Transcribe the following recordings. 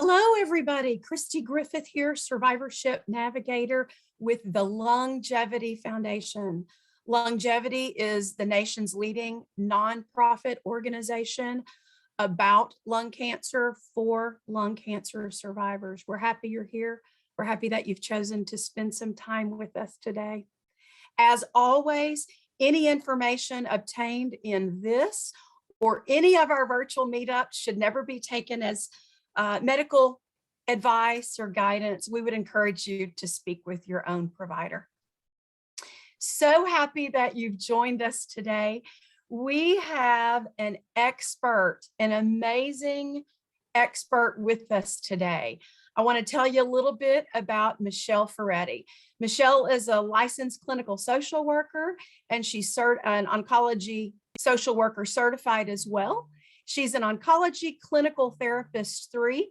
Hello, everybody. Christy Griffith here, survivorship navigator with the LUNGevity Foundation. LUNGevity is the nation's leading nonprofit organization about lung cancer for lung cancer survivors. We're happy you're here. We're happy that you've chosen to spend some time with us today. As always, any information obtained in this or any of our virtual meetups should never be taken as medical advice or guidance. We would encourage you to speak with your own provider. So happy that you've joined us today. We have an expert, an amazing expert with us today. I want to tell you a little bit about Michelle Ferretti. Michelle is a licensed clinical social worker, and she's an oncology social worker certified as well. She's an oncology clinical therapist 3,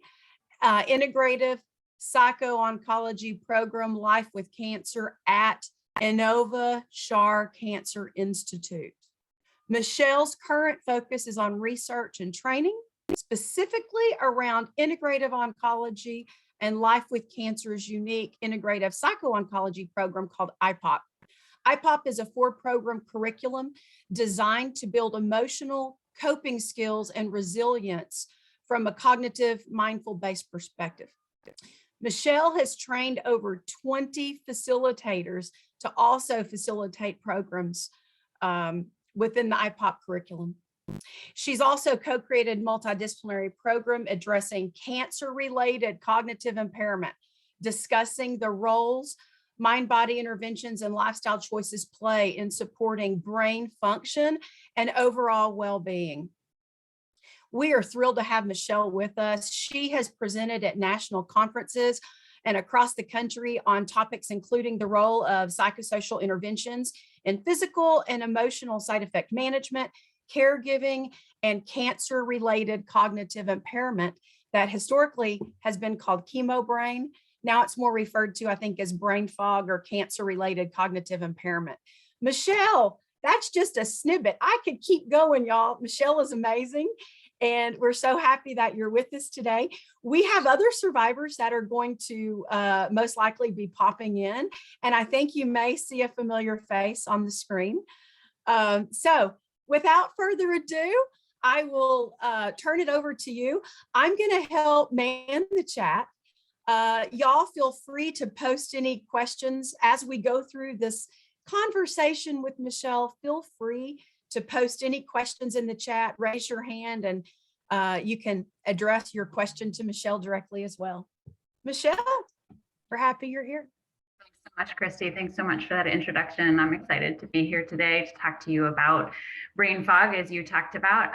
integrative psycho-oncology program, Life with Cancer at Inova Shar Cancer Institute. Michelle's current focus is on research and training, specifically around integrative oncology and Life with Cancer's unique integrative psycho-oncology program called IPOP. IPOP is a 4-program curriculum designed to build emotional coping skills and resilience from a cognitive, mindful-based perspective. Michelle has trained over 20 facilitators to also facilitate programs within the IPOP curriculum. She's also co-created a multidisciplinary program addressing cancer-related cognitive impairment, discussing the roles mind-body interventions and lifestyle choices play in supporting brain function and overall well-being. We are thrilled to have Michelle with us. She has presented at national conferences and across the country on topics including the role of psychosocial interventions in physical and emotional side effect management, caregiving, and cancer-related cognitive impairment that historically has been called chemo brain. Now it's more referred to, I think, as brain fog or cancer-related cognitive impairment. Michelle, that's just a snippet. I could keep going, y'all. Michelle is amazing, and we're so happy that you're with us today. We have other survivors that are going to most likely be popping in, and I think you may see a familiar face on the screen. So without further ado, I will turn it over to you. I'm going to help man the chat. Y'all feel free to post any questions as we go through this conversation with Michelle. Feel free to post any questions in the chat, raise your hand, and you can address your question to Michelle directly as well. Michelle, we're happy you're here. Thanks so much, Christy. Thanks so much for that introduction. I'm excited to be here today to talk to you about brain fog, as you talked about.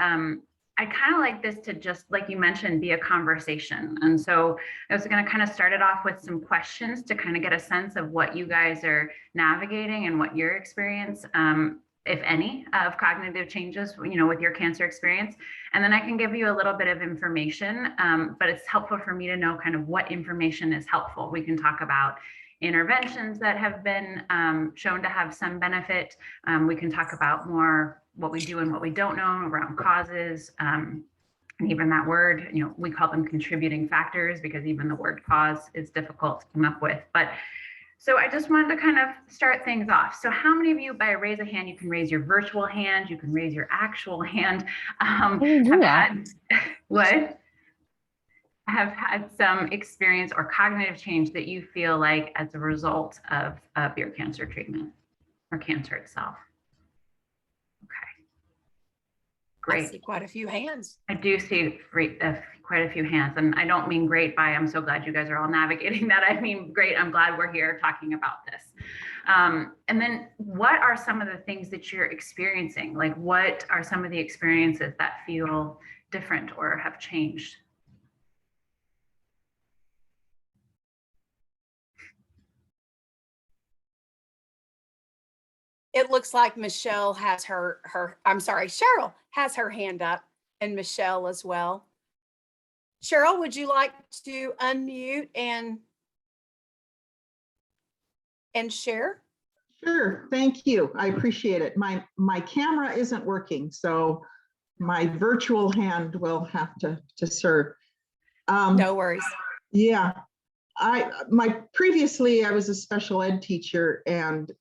I kind of like this to just, like you mentioned, be a conversation. And so I was going to kind of start it off with some questions to kind of get a sense of what you guys are navigating and what your experience, if any, of cognitive changes, with your cancer experience. And then I can give you a little bit of information, but it's helpful for me to know kind of what information is helpful. We can talk about interventions that have been shown to have some benefit. We can talk about more what we do and what we don't know around causes. And even that word, we call them contributing factors because even the word cause is difficult to come up with. But so I just wanted to kind of start things off. So how many of you, by a raise of hand, you can raise your virtual hand, you can raise your actual hand, have had some experience or cognitive change that you feel like as a result of your cancer treatment or cancer itself? Okay, great. I see quite a few hands. I do see quite a few hands, and I don't mean great by I'm so glad you guys are all navigating that. I mean great, I'm glad we're here talking about this. And then what are some of the things that you're experiencing? Like, what are some of the experiences that feel different or have changed? It looks like Michelle has Cheryl has her hand up, and Michelle as well. Cheryl, would you like to unmute and share? Sure, thank you. I appreciate it. My camera isn't working, so my virtual hand will have to serve. No worries. Yeah, previously I was a special ed teacher, and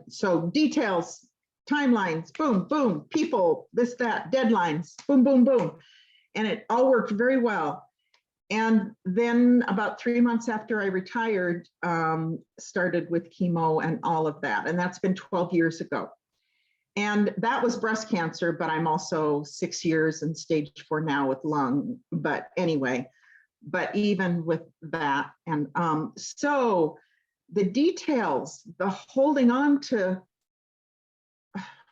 so details, timelines, boom, boom, people, this, that, deadlines, boom, boom, boom. And it all worked very well. And then about 3 months after I retired, started with chemo and all of that. And that's been 12 years ago. And that was breast cancer, but I'm also 6 years in stage 4 now with lung. But anyway, but even with that, and so the details, the holding on to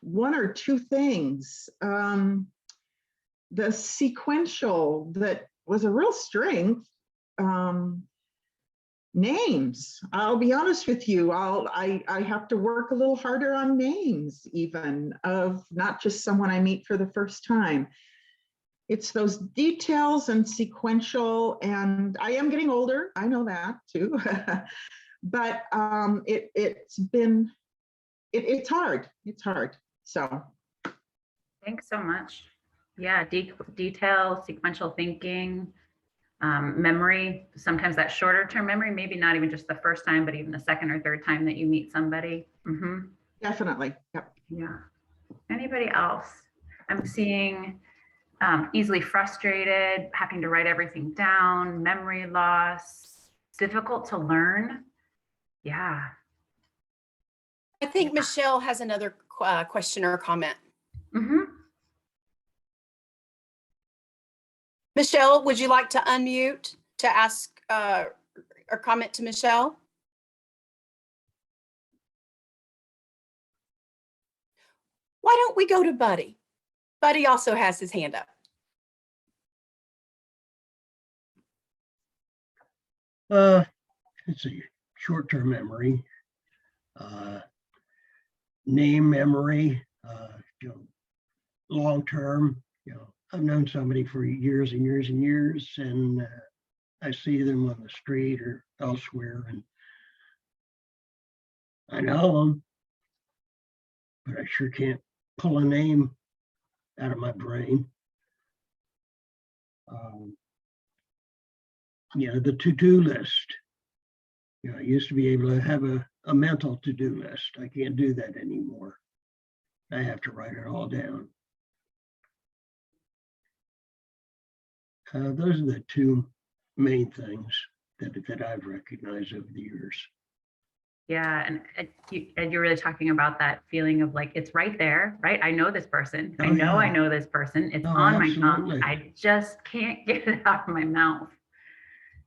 one or two things, the sequential, that was a real strength. Names, I'll be honest with you, I have to work a little harder on names, even of not just someone I meet for the first time. It's those details and sequential, and I am getting older, I know that too. But it's hard, so. Thanks so much. Yeah, detail, sequential thinking, memory, sometimes that shorter term memory, maybe not even just the first time, but even the second or third time that you meet somebody. Definitely, yep. Yeah. Anybody else? I'm seeing easily frustrated, having to write everything down, memory loss, difficult to learn. Yeah. I think Michelle has another question or comment. Michelle, would you like to unmute to ask or comment to Michelle? Why don't we go to Buddy? Buddy also has his hand up. It's a short-term memory, name memory, long-term. I've known somebody for years and years and years, and I see them on the street or elsewhere, and I know them, but I sure can't pull a name out of my brain. The to-do list. I used to be able to have a mental to-do list. I can't do that anymore. I have to write it all down. Those are the two main things that I've recognized over the years. Yeah, and you're really talking about that feeling of like, it's right there, right? I know this person. I know this person. It's on my tongue. I just can't get it out of my mouth.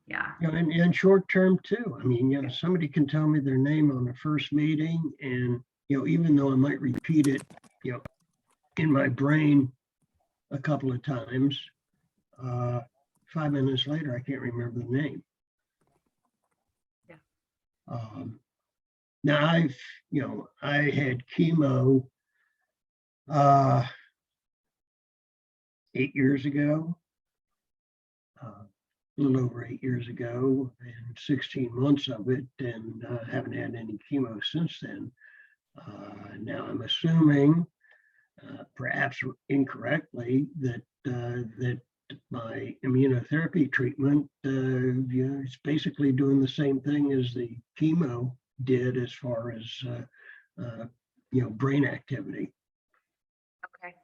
Yeah. And short term too. I mean, somebody can tell me their name on the first meeting, and even though I might repeat it, in my brain a couple of times, 5 minutes later, I can't remember the name. Yeah. Now I had chemo 8 years ago, a little over 8 years ago, and 16 months of it, and haven't had any chemo since then. Now I'm assuming, perhaps incorrectly, that my immunotherapy treatment is basically doing the same thing as the chemo did as far as brain activity. Okay.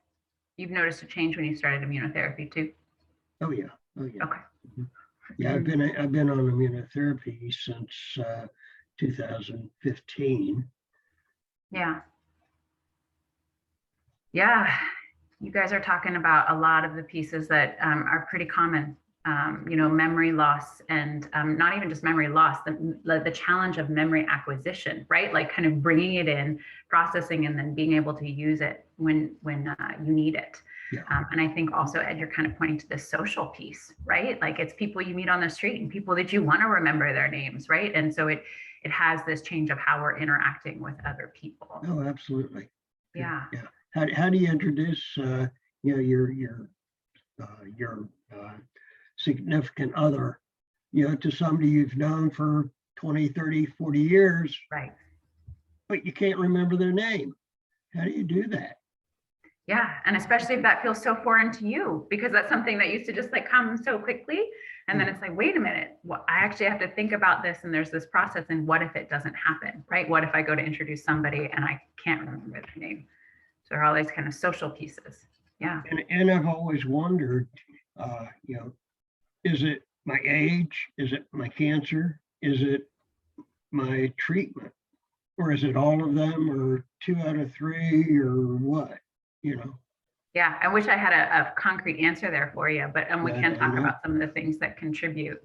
You've noticed a change when you started immunotherapy too? Oh yeah. Okay. Yeah, I've been on immunotherapy since 2015. Yeah. Yeah. You guys are talking about a lot of the pieces that are pretty common. Memory loss, and not even just memory loss, the challenge of memory acquisition, right? Like kind of bringing it in, processing, and then being able to use it when you need it. Yeah. And I think also, Ed, you're kind of pointing to the social piece, right? Like it's people you meet on the street and people that you want to remember their names, right? And so it has this change of how we're interacting with other people. Oh, absolutely. Yeah. Yeah. How do you introduce your significant other, to somebody you've known for 20, 30, 40 years, Right. but you can't remember their name? How do you do that? Yeah. And especially if that feels so foreign to you, because that's something that used to just like come so quickly. And then it's like, wait a minute, well, I actually have to think about this. And there's this process. And what if it doesn't happen, right? What if I go to introduce somebody and I can't remember their name? So there are all these kind of social pieces. Yeah. And I've always wondered, is it my age? Is it my cancer? Is it my treatment? Or is it all of them, or 2 out of 3, or what? Yeah. I wish I had a concrete answer there for you, but we Yeah, can talk I know. about some of the things that contribute.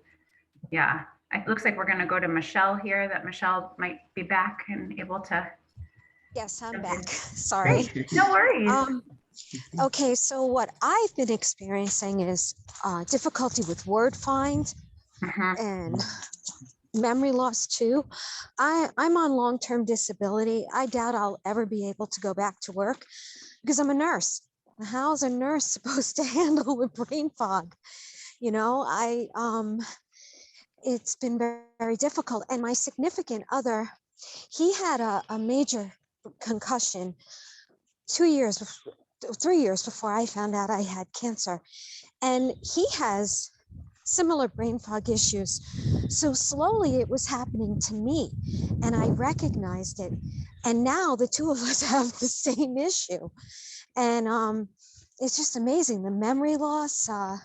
Yeah. It looks like we're going to go to Michelle here, that Michelle might be back and able to. Yes, I'm Okay. back. Sorry. Okay. No worries. Okay, so what I've been experiencing is difficulty with word find Mhm. and memory loss too. I'm on long-term disability. I doubt I'll ever be able to go back to work because I'm a nurse. How's a nurse supposed to handle with brain fog? It's been very, very difficult. And my significant other, he had a major concussion 3 years before I found out I had cancer. And he has similar brain fog issues. So slowly it was happening to me and I recognized it. And now the two of us have the same issue. And it's just amazing, the memory loss. I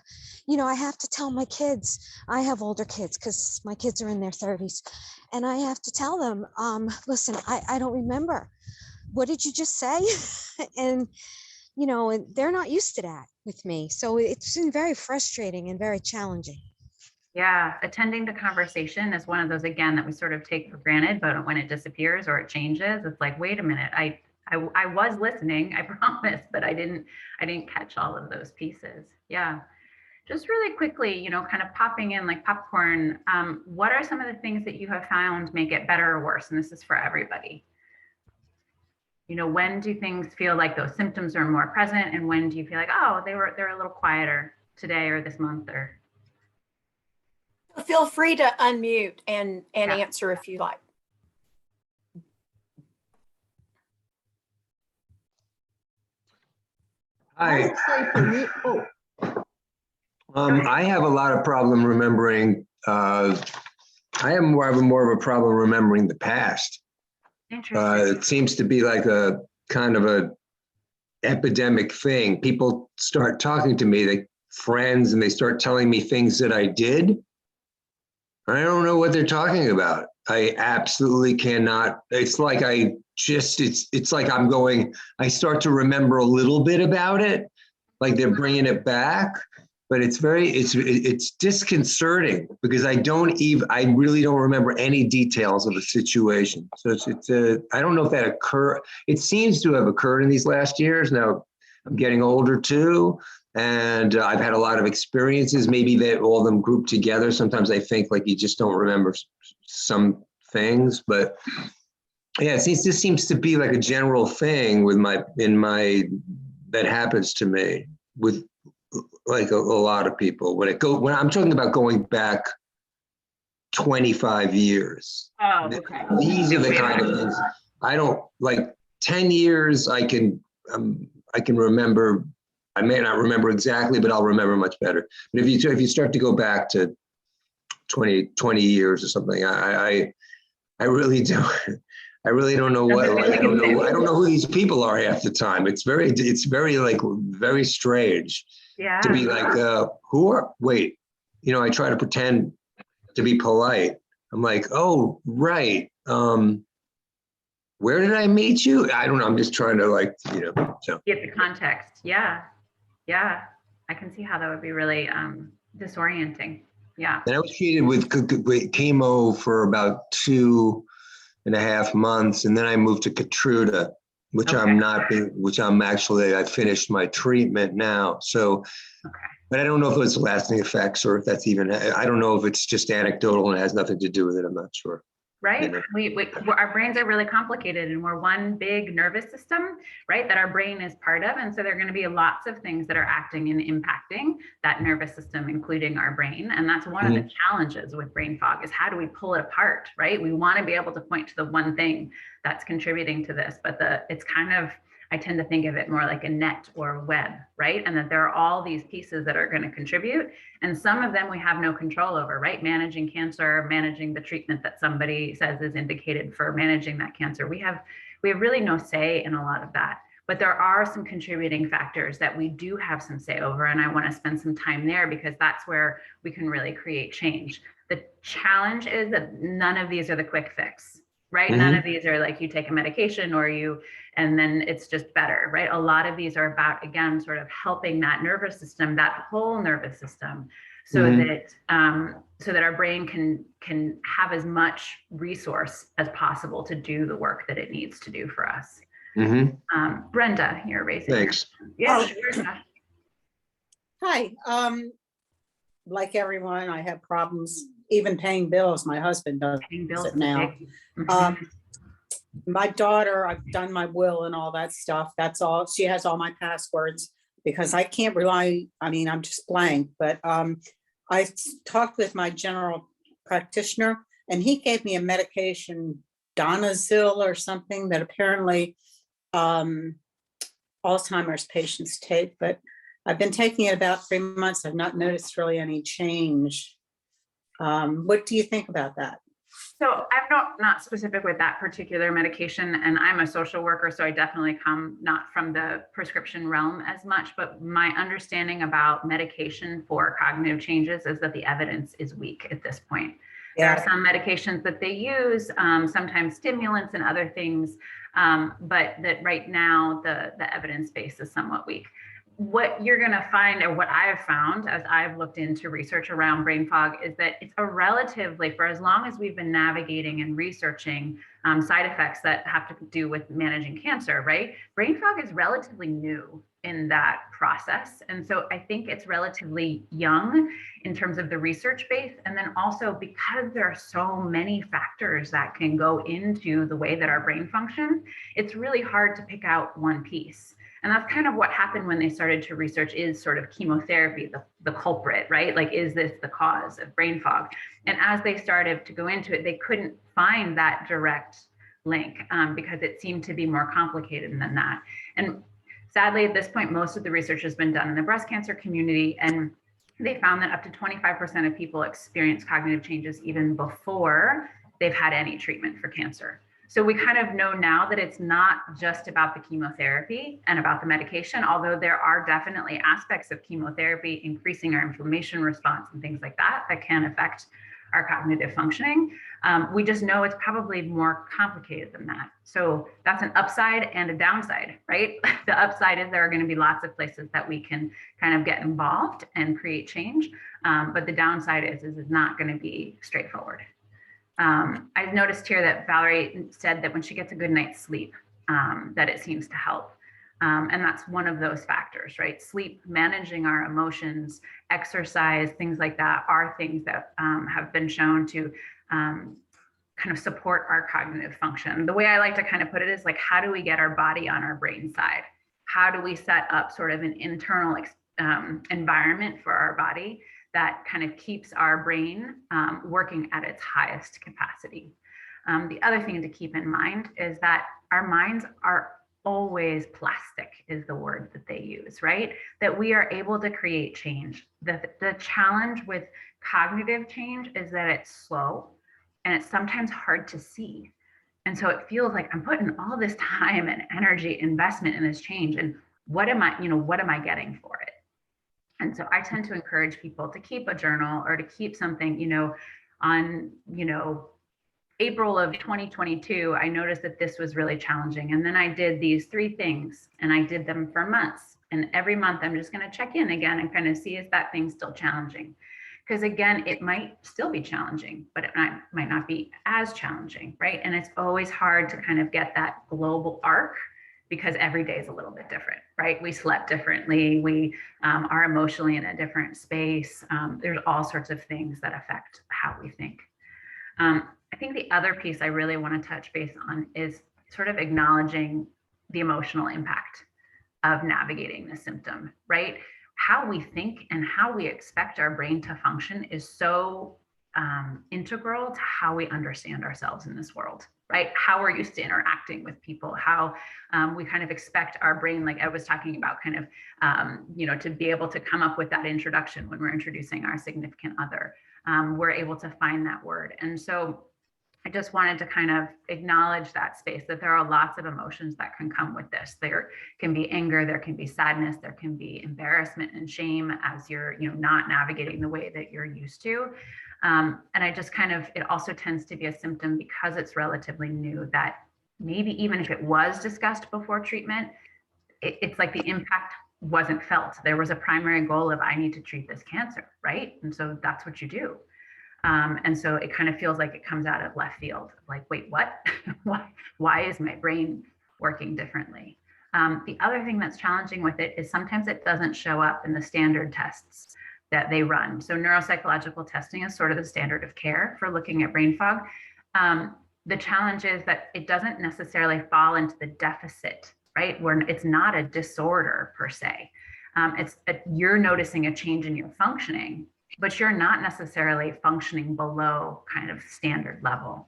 have to tell my kids, I have older kids because my kids are in their 30s. And I have to tell them, listen, I don't remember. What did you just say? And they're not used to that with me. So it's been very frustrating and very challenging. Yeah, attending the conversation is one of those, again, that we sort of take for granted, but when it disappears or it changes, it's like, wait a minute, I was listening, I promise, but I didn't catch all of those pieces. Yeah. Just really quickly, kind of popping in like popcorn, what are some of the things that you have found make it better or worse? And this is for everybody. When do things feel like those symptoms are more present, and when do you feel like, oh, they're a little quieter today or this month? Or Feel free to unmute and Yeah. answer if you like. I Hi, would say for me, I have a lot of problem remembering, I have more of a problem remembering the past. interesting. It seems to be like a kind of a epidemic thing. People start talking to me, friends, and they start telling me things that I did. I don't know what they're talking about. I absolutely cannot. It's like it's like I start to remember a little bit about it, like they're bringing it back, but it's disconcerting because I really don't remember any details of the situation. So I don't know if that occurred. It seems to have occurred in these last years. Now I'm getting older too. And I've had a lot of experiences, maybe that all of them grouped together. Sometimes I think like you just don't remember some things, but yeah, this seems to be like a general thing that happens to me with like a lot of people. When I'm talking about going back 25 years, Oh, okay. these are the kind of things I don't like. 10 years, I can remember. I may not remember exactly, but I'll remember much better. But if you start to go back to 20 years or something, I really don't. I really don't know what. I don't know who these people are half the time. It's very like very strange. Yeah. To be like, wait, I try to pretend to be polite. I'm like, oh, right. Where did I meet you? I don't know. I'm just trying to so. Get the context. Yeah. Yeah. I can see how that would be really disorienting. Yeah. And I was treated with chemo for about 2.5 months. And then I moved to Keytruda, which Okay. I finished my treatment now. So, Okay. but I don't know if it's lasting effects or if that's I don't know if it's just anecdotal and it has nothing to do with it. I'm not sure. Right. Our brains are really complicated, and we're one big nervous system, right, that our brain is part of. And so there are going to be lots of things that are acting and impacting that nervous system, including our brain. And that's one of the challenges with brain fog, is how do we pull it apart, right? We want to be able to point to the one thing that's contributing to this, but it's kind of I tend to think of it more like a net or a web, right? And that there are all these pieces that are going to contribute. And some of them we have no control over, right? Managing cancer, managing the treatment that somebody says is indicated for managing that cancer. We have really no say in a lot of that. But there are some contributing factors that we do have some say over, and I want to spend some time there because that's where we can really create change. The challenge is that none of these are the quick fix, right? None of these are like you take a medication and then it's just better, right? A lot of these are about, again, sort of helping that nervous system, that whole nervous system, so that our brain can have as much resource as possible to do the work that it needs to do for us. Brenda, you're raising Thanks. your hand. Oh. Yeah, sure. Hi, like everyone, I have problems even paying bills. My husband does Paying bills it is a now. big- My daughter, I've done my will and all that stuff. That's all. She has all my passwords because I can't rely, I mean, I'm just blank, but I talked with my general practitioner and he gave me a medication, Donazil or something that apparently Alzheimer's patients take, but I've been taking it about 3 months. I've not noticed really any change. What do you think about that? So I'm not specific with that particular medication, and I'm a social worker, so I definitely come not from the prescription realm as much, but my understanding about medication for cognitive changes is that the evidence is weak at this point. There are some medications that they use, sometimes stimulants and other things, but that right now the evidence base is somewhat weak. What you're going to find, or what I've found as I've looked into research around brain fog, is that it's a relatively, for as long as we've been navigating and researching side effects that have to do with managing cancer, right? Brain fog is relatively new in that process. And so I think it's relatively young in terms of the research base. And then also because there are so many factors that can go into the way that our brain functions, it's really hard to pick out one piece. And that's kind of what happened when they started to research is sort of chemotherapy, the culprit, right? Like, is this the cause of brain fog? And as they started to go into it, they couldn't find that direct link because it seemed to be more complicated than that. And sadly, at this point, most of the research has been done in the breast cancer community. And they found that up to 25% of people experience cognitive changes even before they've had any treatment for cancer. So we kind of know now that it's not just about the chemotherapy and about the medication, although there are definitely aspects of chemotherapy increasing our inflammation response and things like that that can affect our cognitive functioning. We just know it's probably more complicated than that. So that's an upside and a downside, right? The upside is there are going to be lots of places that we can kind of get involved and create change. But the downside is it's not going to be straightforward. I've noticed here that Valerie said that when she gets a good night's sleep, that it seems to help. And that's one of those factors, right? Sleep, managing our emotions, exercise, things like that are things that have been shown to kind of support our cognitive function. The way I like to kind of put it is like, how do we get our body on our brain side? How do we set up sort of an internal environment for our body that kind of keeps our brain working at its highest capacity? The other thing to keep in mind is that our minds are always plastic, is the word that they use, right? That we are able to create change. The challenge with cognitive change is that it's slow and it's sometimes hard to see. And so it feels like I'm putting all this time and energy investment in this change, and what am I getting for it? And so I tend to encourage people to keep a journal or to keep something, on, April of 2022, I noticed that this was really challenging. And then I did these 3 things and I did them for months. And every month I'm just going to check in again and kind of see, is that thing still challenging? Because again, it might still be challenging, but it might not be as challenging, right? And it's always hard to kind of get that global arc, because every day is a little bit different, right? We slept differently. We are emotionally in a different space. There's all sorts of things that affect how we think. I think the other piece I really want to touch base on is sort of acknowledging the emotional impact of navigating the symptom, right? How we think and how we expect our brain to function is so integral to how we understand ourselves in this world. right? How we're used to interacting with people, how we kind of expect our brain, like I was talking about, kind of, to be able to come up with that introduction when we're introducing our significant other. We're able to find that word. And so I just wanted to kind of acknowledge that space, that there are lots of emotions that can come with this. There can be anger, there can be sadness, there can be embarrassment and shame as you're, not navigating the way that you're used to. And I just kind of, it also tends to be a symptom because it's relatively new, that maybe even if it was discussed before treatment, it's like the impact wasn't felt. There was a primary goal of, I need to treat this cancer, right? And so that's what you do. And so it kind of feels like it comes out of left field. Like, wait, what? why is my brain working differently? The other thing that's challenging with it is sometimes it doesn't show up in the standard tests that they run. So neuropsychological testing is sort of the standard of care for looking at brain fog. The challenge is that it doesn't necessarily fall into the deficit, right? Where it's not a disorder per se. You're noticing a change in your functioning, but you're not necessarily functioning below kind of standard level.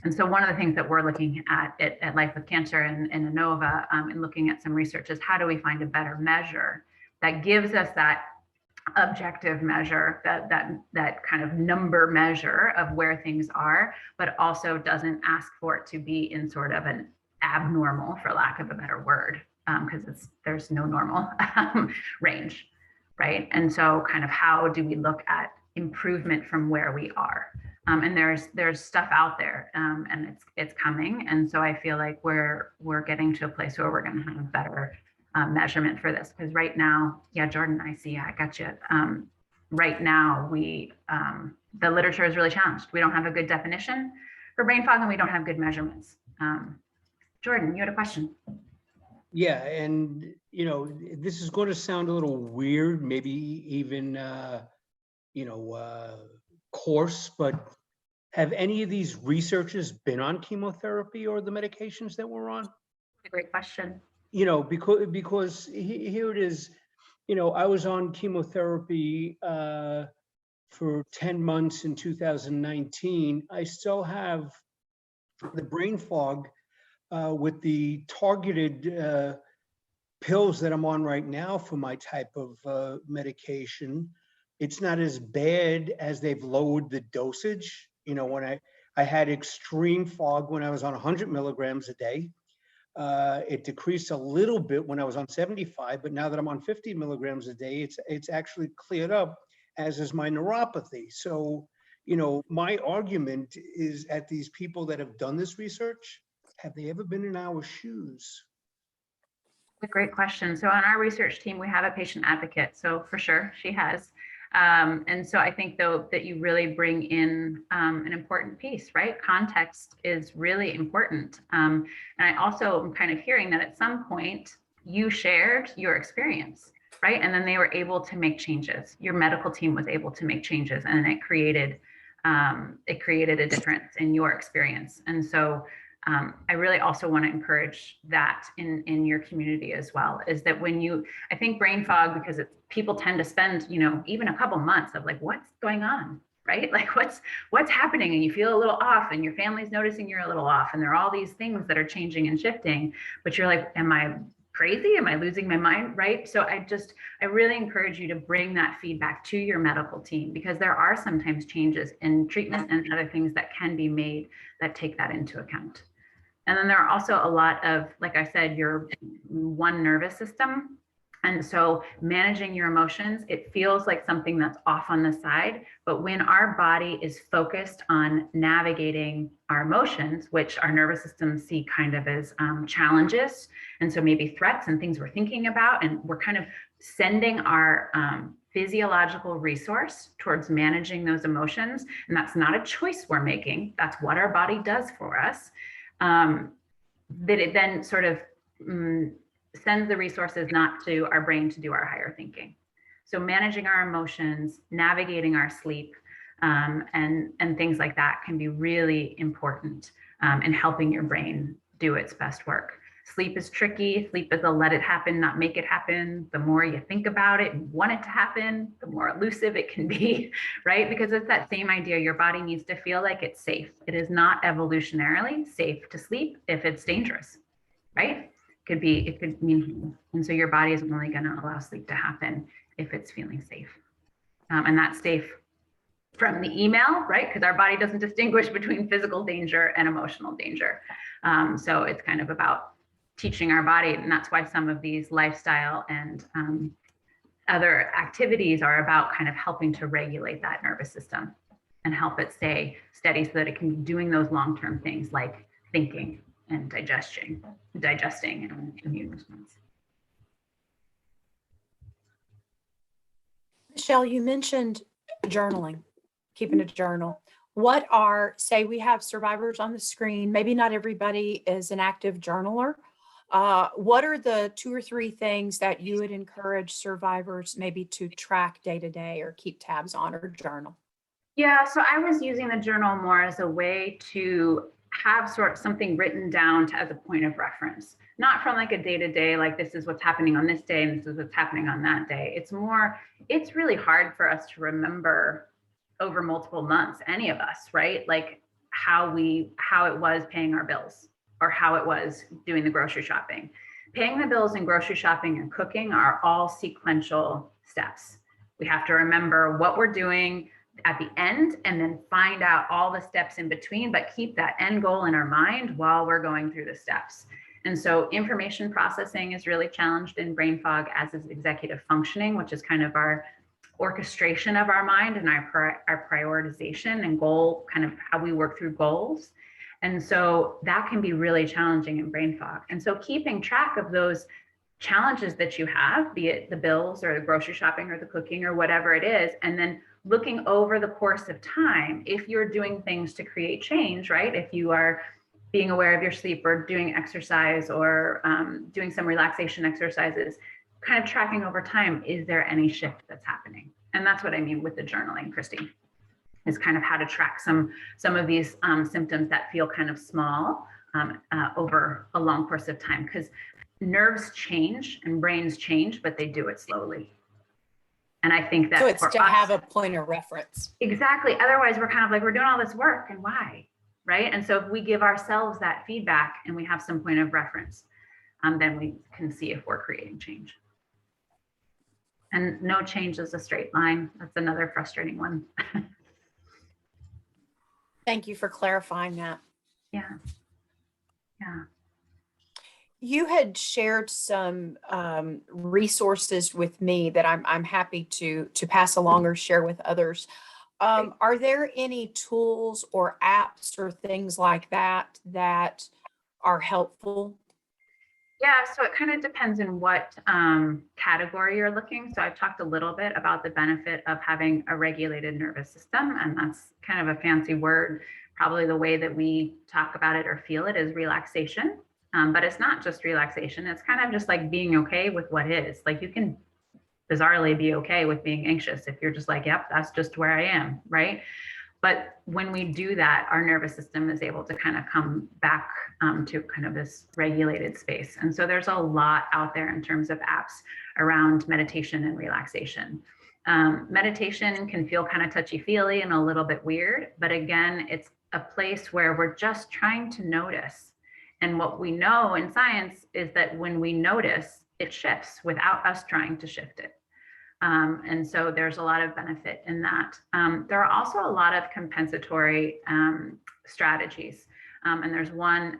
And so one of the things that we're looking at Life with Cancer and ANOVA, and looking at some research, is how do we find a better measure that gives us that objective measure, that kind of number measure of where things are, but also doesn't ask for it to be in sort of an abnormal, for lack of a better word, because there's no normal range. Right. And so kind of how do we look at improvement from where we are? And there's stuff out there, and it's coming. And so I feel like we're getting to a place where we're going to have better measurement for this. Because right now, yeah, Jordan, I got you. Right now, the literature is really challenged. We don't have a good definition for brain fog, and we don't have good measurements. Jordan, you had a question. Yeah, and this is going to sound a little weird, maybe even coarse, but have any of these researchers been on chemotherapy or the medications that we're on? A great question. Because here it is. I was on chemotherapy for 10 months in 2019. I still have the brain fog. With the targeted pills that I'm on right now for my type of medication, it's not as bad as they've lowered the dosage. When I had extreme fog when I was on 100 milligrams a day, it decreased a little bit when I was on 75, but now that I'm on 50 milligrams a day, it's actually cleared up, as is my neuropathy. So, my argument is at these people that have done this research, have they ever been in our shoes? A great question. So on our research team, we have a patient advocate. So for sure, she has. And so I think, though, that you really bring in an important piece, right? Context is really important. And I also am kind of hearing that at some point you shared your experience, right? And then they were able to make changes. Your medical team was able to make changes, and it created a difference in your experience. And so I really also want to encourage that in your community as well, is that I think brain fog, because people tend to spend, even a couple months of like, what's going on, right? Like what's happening, and you feel a little off, and your family's noticing you're a little off, and there are all these things that are changing and shifting, but you're like, am I crazy? Am I losing my mind? Right? So I really encourage you to bring that feedback to your medical team, because there are sometimes changes in treatment and other things that can be made that take that into account. And then there are also a lot of, like I said, your one nervous system. And so managing your emotions, it feels like something that's off on the side. But when our body is focused on navigating our emotions, which our nervous systems see kind of as challenges, and so maybe threats and things we're thinking about, and we're kind of sending our physiological resource towards managing those emotions. And that's not a choice we're making. That's what our body does for us. That it then sort of sends the resources not to our brain to do our higher thinking. So managing our emotions, navigating our sleep, and things like that can be really important in helping your brain do its best work. Sleep is tricky. Sleep is a let it happen, not make it happen. The more you think about it and want it to happen, the more elusive it can be, right? Because it's that same idea. Your body needs to feel like it's safe. It is not evolutionarily safe to sleep if it's dangerous, right? It could mean, and so your body is only going to allow sleep to happen if it's feeling safe. And that's safe from the email, right? Because our body doesn't distinguish between physical danger and emotional danger. So it's kind of about teaching our body. And that's why some of these lifestyle and other activities are about kind of helping to regulate that nervous system and help it stay steady so that it can be doing those long-term things like thinking and digesting and immune response. Michelle, you mentioned journaling, keeping a journal. What are, say we have survivors on the screen, maybe not everybody is an active journaler. What are the 2 or 3 things that you would encourage survivors maybe to track day to day or keep tabs on or journal? Yeah, so I was using the journal more as a way to have sort of something written down as a point of reference, not from like a day-to-day, like this is what's happening on this day and this is what's happening on that day. It's really hard for us to remember over multiple months, any of us, right? Like how it was paying our bills or how it was doing the grocery shopping. Paying the bills and grocery shopping and cooking are all sequential steps. We have to remember what we're doing at the end and then find out all the steps in between, but keep that end goal in our mind while we're going through the steps. And so information processing is really challenged in brain fog, as is executive functioning, which is kind of our orchestration of our mind and our prioritization and goal, kind of how we work through goals. And so that can be really challenging in brain fog. And so keeping track of those challenges that you have, be it the bills or the grocery shopping or the cooking or whatever it is, and then looking over the course of time, if you're doing things to create change, right? If you are being aware of your sleep or doing exercise or doing some relaxation exercises, kind of tracking over time, is there any shift that's happening? And that's what I mean with the journaling, Christy, is kind of how to track some of these symptoms that feel kind of small over a long course of time, because nerves change and brains change, but they do it slowly. And I think that so it's to have a point of reference. Exactly. Otherwise, we're kind of like, we're doing all this work and why, right? And so if we give ourselves that feedback and we have some point of reference, then we can see if we're creating change. And no change is a straight line. That's another frustrating one. Thank you for clarifying that. Yeah. Yeah. You had shared some resources with me that I'm happy to pass along or share with others. Are there any tools or apps or things like that that are helpful? Yeah, so it kind of depends on what category you're looking. So I've talked a little bit about the benefit of having a regulated nervous system, and that's kind of a fancy word. Probably the way that we talk about it or feel it is relaxation. But it's not just relaxation. It's kind of just like being okay with what is. Like you can bizarrely be okay with being anxious if you're just like, yep, that's just where I am, right? But when we do that, our nervous system is able to kind of come back to kind of this regulated space. And so there's a lot out there in terms of apps around meditation and relaxation. Meditation can feel kind of touchy-feely and a little bit weird, but again, it's a place where we're just trying to notice. And what we know in science is that when we notice, it shifts without us trying to shift it. And so there's a lot of benefit in that. There are also a lot of compensatory strategies. And there's one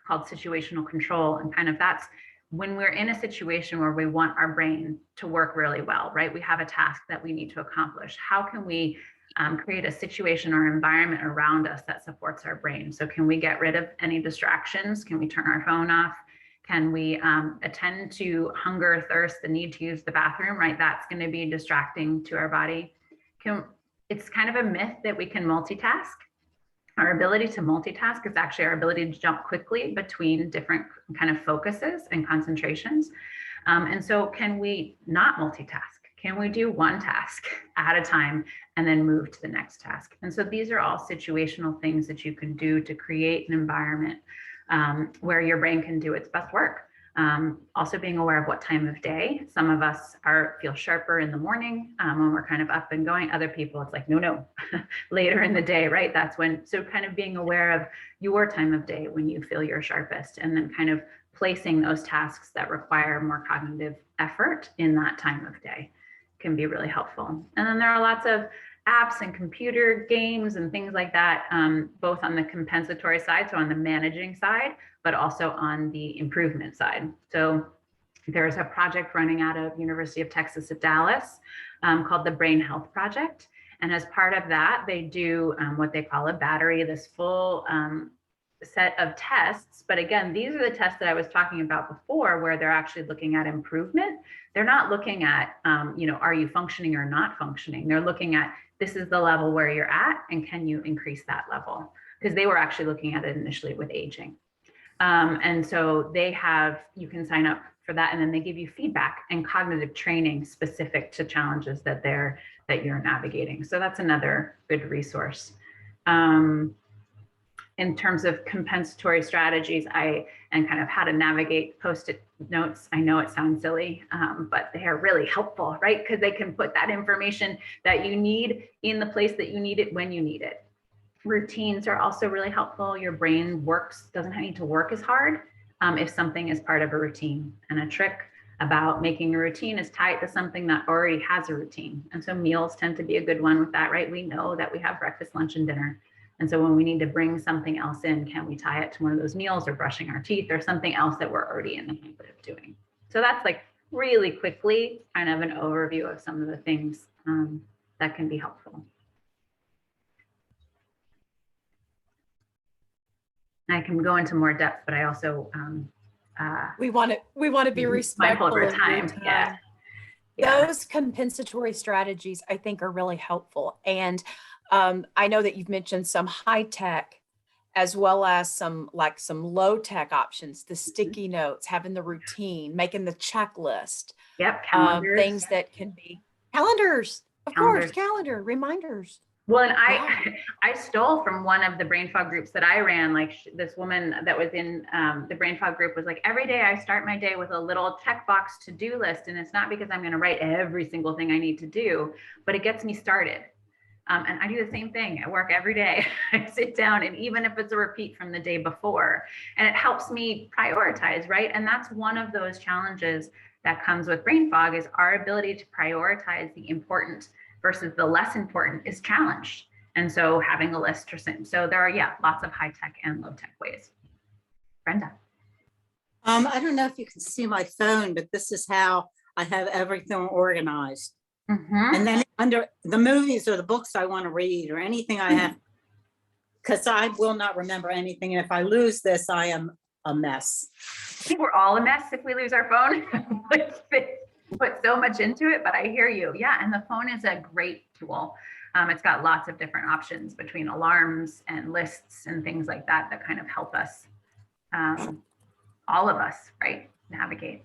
called situational control. And kind of that's when we're in a situation where we want our brain to work really well, right? We have a task that we need to accomplish. How can we create a situation or environment around us that supports our brain? So can we get rid of any distractions? Can we turn our phone off? Can we attend to hunger, thirst, the need to use the bathroom, right? That's going to be distracting to our body. It's kind of a myth that we can multitask. Our ability to multitask is actually our ability to jump quickly between different kind of focuses and concentrations. And so can we not multitask? Can we do one task at a time and then move to the next task? And so these are all situational things that you can do to create an environment where your brain can do its best work. Also being aware of what time of day. Some of us feel sharper in the morning when we're kind of up and going. Other people, it's like, no, later in the day, right? That's when, so kind of being aware of your time of day when you feel your sharpest, and then kind of placing those tasks that require more cognitive effort in that time of day can be really helpful. And then there are lots of apps and computer games and things like that, both on the compensatory side, so on the managing side, but also on the improvement side. So there's a project running out of University of Texas at Dallas called the Brain Health Project. And as part of that, they do what they call a battery, this full set of tests. But again, these are the tests that I was talking about before, where they're actually looking at improvement. They're not looking at, are you functioning or not functioning? They're looking at, this is the level where you're at, and can you increase that level? Because they were actually looking at it initially with aging. And so you can sign up for that, and then they give you feedback and cognitive training specific to challenges that you're navigating. So that's another good resource. In terms of compensatory strategies, and kind of how to navigate Post-it notes. I know it sounds silly, but they are really helpful, right? Because they can put that information that you need in the place that you need it when you need it. Routines are also really helpful. Your brain doesn't need to work as hard if something is part of a routine. And a trick about making a routine is tie it to something that already has a routine. And so meals tend to be a good one with that, right? We know that we have breakfast, lunch, and dinner. And so when we need to bring something else in, can we tie it to one of those meals, or brushing our teeth, or something else that we're already in the habit of doing? So that's like really quickly kind of an overview of some of the things that can be helpful. I can go into more depth, but I also We want to be respectful mindful of our your time. time. Yeah. Those compensatory strategies, I think, are really helpful. And I know that you've mentioned some high tech, as well as some low tech options, the sticky notes, having the routine, making the checklist. Yep. Calendars. Things that can be calendars, of course, calendar reminders. Well, and I stole from one of the brain fog groups that I ran. Like this woman that was in the brain fog group was like, every day I start my day with a little checkbox to-do list. And it's not because I'm going to write every single thing I need to do, but it gets me started. And I do the same thing at work every day. I sit down, and even if it's a repeat from the day before, and it helps me prioritize, right? And that's one of those challenges that comes with brain fog, is our ability to prioritize the important versus the less important is challenged. And so having a list so there are, lots of high tech and low tech ways. Brenda. I don't know if you can see my phone, but this is how I have everything organized. Mm-hmm. And then under the movies or the books I want to read, or anything I have, because I will not remember anything. And if I lose this, I am a mess. I think we're all a mess if we lose our phone. Put so much into it, but I hear you. Yeah, and the phone is a great tool. It's got lots of different options between alarms and lists and things like that that kind of help us, all of us, right, navigate.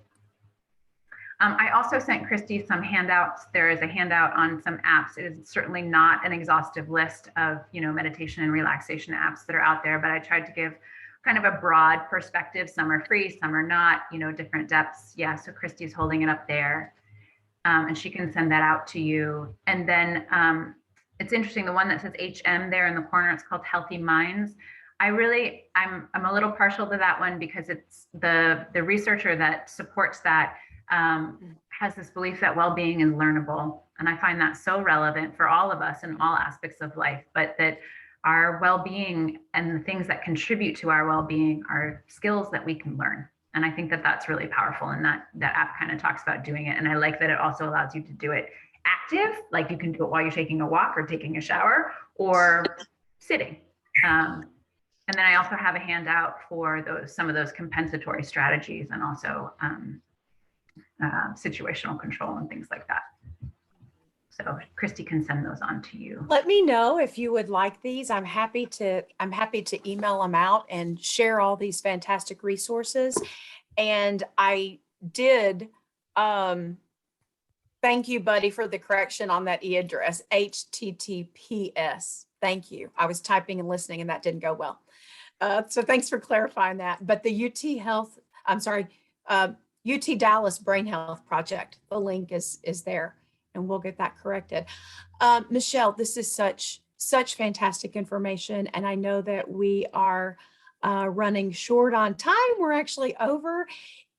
I also sent Christy some handouts. There is a handout on some apps. It is certainly not an exhaustive list of, meditation and relaxation apps that are out there, but I tried to give kind of a broad perspective. Some are free, some are not, different depths. Yeah, so Christy's holding it up there, and she can send that out to you. And then it's interesting, the one that says HM there in the corner, it's called Healthy Minds. I'm a little partial to that one, because it's the researcher that supports that has this belief that well-being is learnable. And I find that so relevant for all of us in all aspects of life, but that our well-being and the things that contribute to our well-being are skills that we can learn. And I think that that's really powerful. And that app kind of talks about doing it. And I like that it also allows you to do it active, like you can do it while you're taking a walk or taking a shower or sitting. And then I also have a handout for some of those compensatory strategies, and also situational control and things like that. So Christy can send those on to you. Let me know if you would like these. I'm happy to email them out and share all these fantastic resources. And I did thank you, Buddy, for the correction on that e-address, HTTPS. Thank you. I was typing and listening, and that didn't go well. So thanks for clarifying that. But the UT Health, I'm sorry, UT Dallas Brain Health Project, the link is there, and we'll get that corrected. Michelle, this is such fantastic information, and I know that we are running short on time. We're actually over.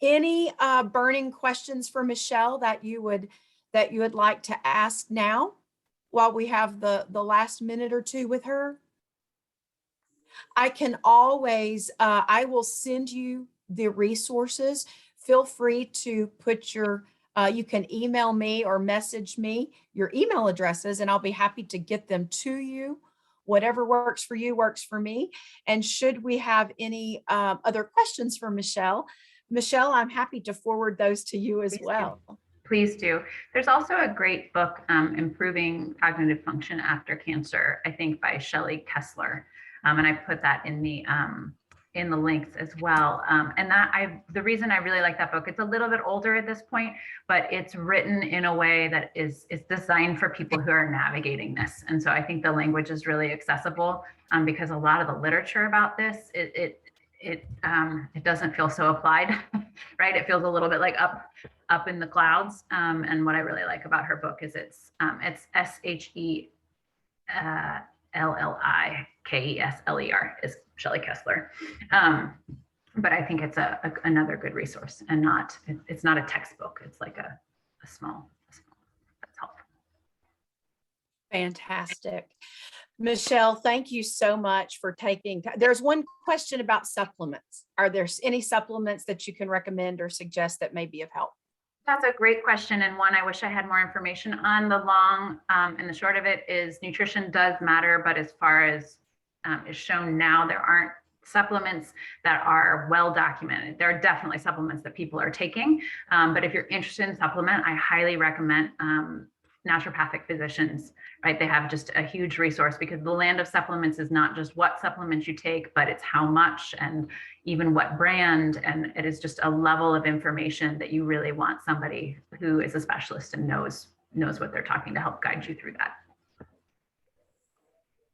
Any burning questions for Michelle that you would like to ask now while we have the last minute or two with her? I can always, I will send you the resources. Feel free to put your, you can email me or message me your email addresses, and I'll be happy to get them to you. Whatever works for you works for me. And should we have any other questions for Michelle, I'm happy to forward those to you as well. Please do. There's also a great book, Improving Cognitive Function After Cancer, I think by Shelley Kessler. And I put that in the links as well. And the reason I really like that book, it's a little bit older at this point, but it's written in a way that is designed for people who are navigating this. And so I think the language is really accessible because a lot of the literature about this, it doesn't feel so applied, right? It feels a little bit like up in the clouds. And what I really like about her book is it's SHELLIKESLER is Shelley Kessler. But I think it's another good resource, and it's not a textbook. It's like a small that's helpful. Fantastic. Michelle, thank you so much for taking. There's one question about supplements. Are there any supplements that you can recommend or suggest that may be of help? That's a great question, and one I wish I had more information on. The long and the short of it is nutrition does matter, but as far as is shown now, there aren't supplements that are well documented. There are definitely supplements that people are taking, but if you're interested in supplement, I highly recommend naturopathic physicians, right? They have just a huge resource, because the land of supplements is not just what supplements you take, but it's how much and even what brand. And it is just a level of information that you really want somebody who is a specialist and knows what they're talking to help guide you through that.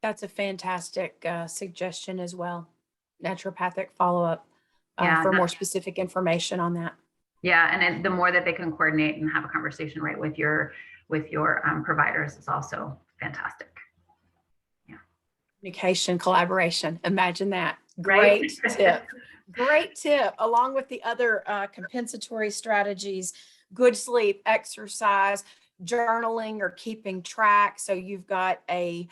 That's a fantastic suggestion as well. Naturopathic follow-up for more specific information on that. Yeah, and the more that they can coordinate and have a conversation right with your providers is also fantastic. Yeah. Communication, collaboration. Imagine that. Great tip. Great tip. Along with the other compensatory strategies, good sleep, exercise, journaling or keeping track. So you've got a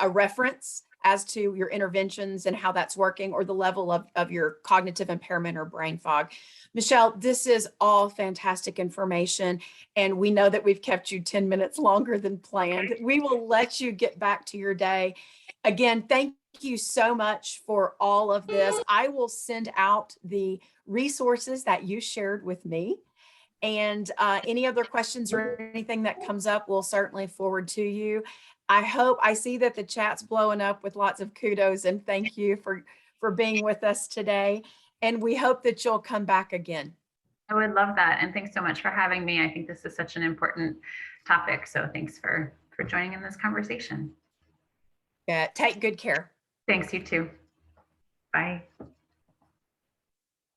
reference as to your interventions and how that's working, or the level of your cognitive impairment or brain fog. Michelle, this is all fantastic information, and we know that we've kept you 10 minutes longer than planned. We will let you get back to your day. Again, thank you so much for all of this. I will send out the resources that you shared with me, and any other questions or anything that comes up, we'll certainly forward to you. I see that the chat's blowing up with lots of kudos, and thank you for being with us today. And we hope that you'll come back again. I would love that. And thanks so much for having me. I think this is such an important topic. So thanks for joining in this conversation. Yeah, take good care. Thanks, you too. Bye.